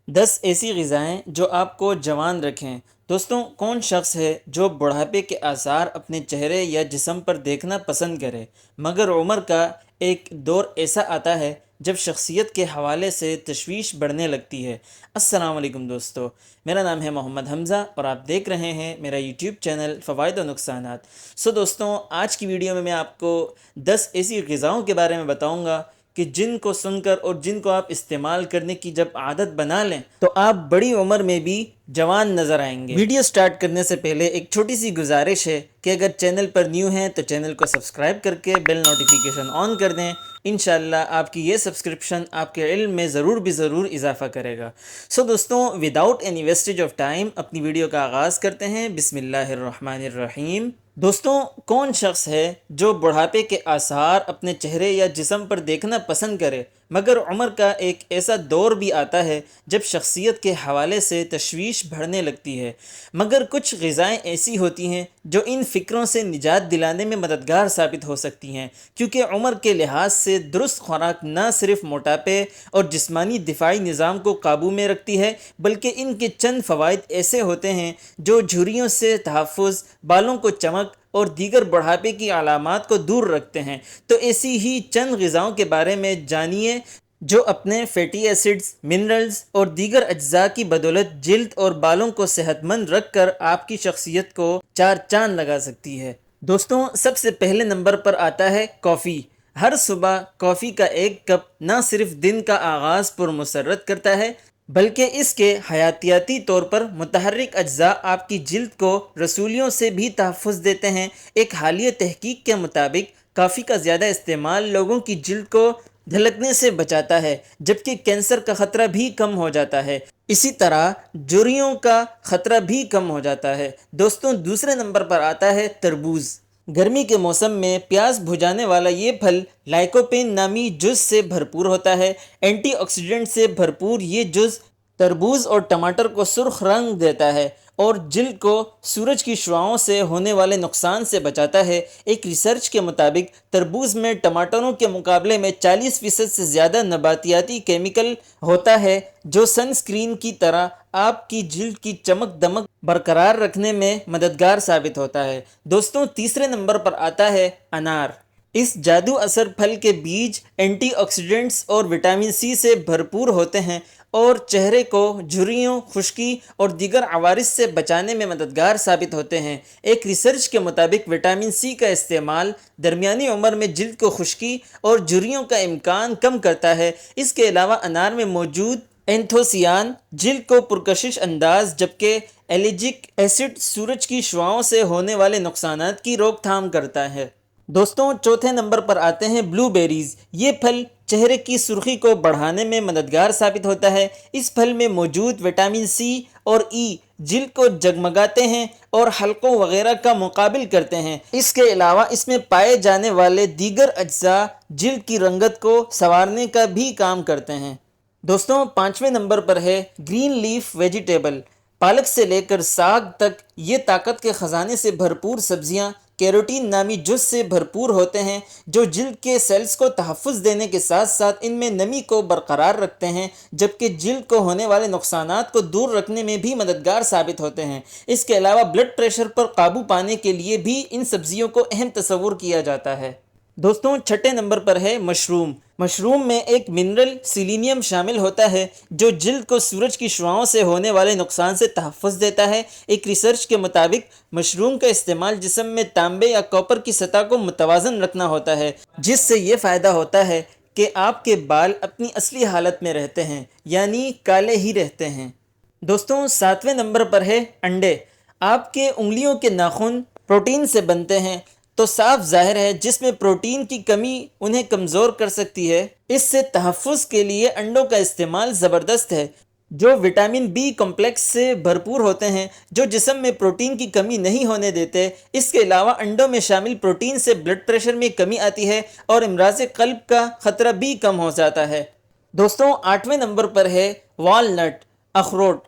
10 ایسی غذائیں جو آپ کو جوان رکھیں۔ دوستوں، کون شخص ہے جو بڑھاپے کے آثار اپنے چہرے یا جسم پر دیکھنا پسند کرے، مگر عمر کا ایک دور ایسا آتا ہے جب شخصیت کے حوالے سے تشویش بڑھنے لگتی ہے۔ السلام علیکم دوستو، میرا نام ہے محمد حمزہ اور آپ دیکھ رہے ہیں میرا یوٹیوب چینل فوائد و نقصانات۔ دوستوں، آج کی ویڈیو میں آپ کو 10 ایسی غذاؤں کے بارے میں بتاؤں گا کہ جن کو سن کر اور جن کو آپ استعمال کرنے کی جب عادت بنا لیں تو آپ بڑی عمر میں بھی جوان نظر آئیں گے۔ ویڈیو سٹارٹ کرنے سے پہلے ایک چھوٹی سی گزارش ہے کہ اگر چینل پر نیو ہیں تو چینل کو سبسکرائب کر کے بیل نوٹیفیکیشن آن کر دیں۔ انشاءاللہ آپ کی یہ سبسکرپشن آپ کے علم میں ضرور اضافہ کرے گا۔ دوستوں، without any wastage of time اپنی ویڈیو کا آغاز کرتے ہیں۔ بسم اللہ الرحمن الرحیم۔ دوستوں، کون شخص ہے جو بڑھاپے کے آثار اپنے چہرے یا جسم پر دیکھنا پسند کرے، مگر عمر کا ایک ایسا دور بھی آتا ہے جب شخصیت کے حوالے سے تشویش بڑھنے لگتی ہے، مگر کچھ غذائیں ایسی ہوتی ہیں جو ان فکروں سے نجات دلانے میں مددگار ثابت ہو سکتی ہیں، کیونکہ عمر کے لحاظ سے درست خوراک نہ صرف موٹاپے اور جسمانی دفاعی نظام کو قابو میں رکھتی ہے، بلکہ ان کے چند فوائد ایسے ہوتے ہیں جو جھریوں سے تحفظ، بالوں کو چمک اور دیگر بڑھاپے کی علامات کو دور رکھتے ہیں۔ تو ایسی ہی چند غذاؤں کے بارے میں جانیے جو اپنے فیٹی ایسڈز، منرلز اور دیگر اجزاء کی بدولت جلد اور بالوں کو صحت مند رکھ کر آپ کی شخصیت کو چار چاند لگا سکتی ہے۔ دوستوں، سب سے پہلے نمبر پر آتا ہے کافی۔ ہر صبح کافی کا ایک کپ نہ صرف دن کا آغاز پر مسرت کرتا ہے، بلکہ اس کے حیاتیاتی طور پر متحرک اجزاء آپ کی جلد کو رسولیوں سے بھی تحفظ دیتے ہیں۔ ایک حالیہ تحقیق کے مطابق کافی کا زیادہ استعمال لوگوں کی جلد کو دھلکنے سے بچاتا ہے، جبکہ کینسر کا خطرہ بھی کم ہو جاتا ہے۔ اسی طرح جھریوں کا خطرہ بھی کم ہو جاتا ہے۔ دوستوں، دوسرے نمبر پر آتا ہے تربوز۔ گرمی کے موسم میں پیاس بجھانے والا یہ پھل لائکوپین نامی جز سے بھرپور ہوتا ہے۔ اینٹی آکسیڈنٹ سے بھرپور یہ جز تربوز اور ٹماٹر کو سرخ رنگ دیتا ہے اور جلد کو سورج کی شعاؤں سے ہونے والے نقصان سے بچاتا ہے۔ ایک ریسرچ کے مطابق تربوز میں ٹماٹروں کے مقابلے میں 40% سے زیادہ نباتیاتی کیمیکل ہوتا ہے، جو سن سکرین کی طرح آپ کی جلد کی چمک دمک برقرار رکھنے میں مددگار ثابت ہوتا ہے۔ دوستوں، تیسرے نمبر پر آتا ہے انار۔ اس جادو اثر پھل کے بیج اینٹی آکسیڈنٹس اور وٹامن سی سے بھرپور ہوتے ہیں اور چہرے کو جھریوں، خشکی اور دیگر عوارض سے بچانے میں مددگار ثابت ہوتے ہیں۔ ایک ریسرچ کے مطابق وٹامن سی کا استعمال درمیانی عمر میں جلد کو خشکی اور جھریوں کا امکان کم کرتا ہے۔ اس کے علاوہ انار میں موجود اینتھوسیان جلد کو پرکشش انداز، جبکہ ایلیجک ایسڈ سورج کی شعاؤں سے ہونے والے نقصانات کی روک تھام کرتا ہے۔ دوستوں، چوتھے نمبر پر آتے ہیں بلو بیریز۔ یہ پھل چہرے کی سرخی کو بڑھانے میں مددگار ثابت ہوتا ہے۔ اس پھل میں موجود وٹامن سی اور ای جلد کو جگمگاتے ہیں اور حلقوں وغیرہ کا مقابل کرتے ہیں۔ اس کے علاوہ اس میں پائے جانے والے دیگر اجزاء جلد کی رنگت کو سنوارنے کا بھی کام کرتے ہیں۔ دوستوں، پانچویں نمبر پر ہے گرین لیف ویجیٹیبل۔ پالک سے لے کر ساگ تک یہ طاقت کے خزانے سے بھرپور سبزیاں کیروٹین نامی جز سے بھرپور ہوتے ہیں، جو جلد کے سیلز کو تحفظ دینے کے ساتھ ساتھ ان میں نمی کو برقرار رکھتے ہیں، جبکہ جلد کو ہونے والے نقصانات کو دور رکھنے میں بھی مددگار ثابت ہوتے ہیں۔ اس کے علاوہ بلڈ پریشر پر قابو پانے کے لیے بھی ان سبزیوں کو اہم تصور کیا جاتا ہے۔ دوستوں، چھٹے نمبر پر ہے مشروم۔ مشروم میں ایک منرل سیلینیم شامل ہوتا ہے جو جلد کو سورج کی شعاؤں سے ہونے والے نقصان سے تحفظ دیتا ہے۔ ایک ریسرچ کے مطابق مشروم کا استعمال جسم میں تانبے یا کاپر کی سطح کو متوازن رکھنا ہوتا ہے، جس سے یہ فائدہ ہوتا ہے کہ آپ کے بال اپنی اصلی حالت میں رہتے ہیں، یعنی کالے ہی رہتے ہیں۔ دوستوں، ساتویں نمبر پر ہے انڈے۔ آپ کے انگلیوں کے ناخن پروٹین سے بنتے ہیں، تو صاف ظاہر ہے جس میں پروٹین کی کمی انہیں کمزور کر سکتی ہے۔ اس سے تحفظ کے لیے انڈوں کا استعمال زبردست ہے، جو وٹامن بی کمپلیکس سے بھرپور ہوتے ہیں، جو جسم میں پروٹین کی کمی نہیں ہونے دیتے۔ اس کے علاوہ انڈوں میں شامل پروٹین سے بلڈ پریشر میں کمی آتی ہے اور امراض قلب کا خطرہ بھی کم ہو جاتا ہے۔ دوستوں، آٹھویں نمبر پر ہے والنٹ، اخروٹ۔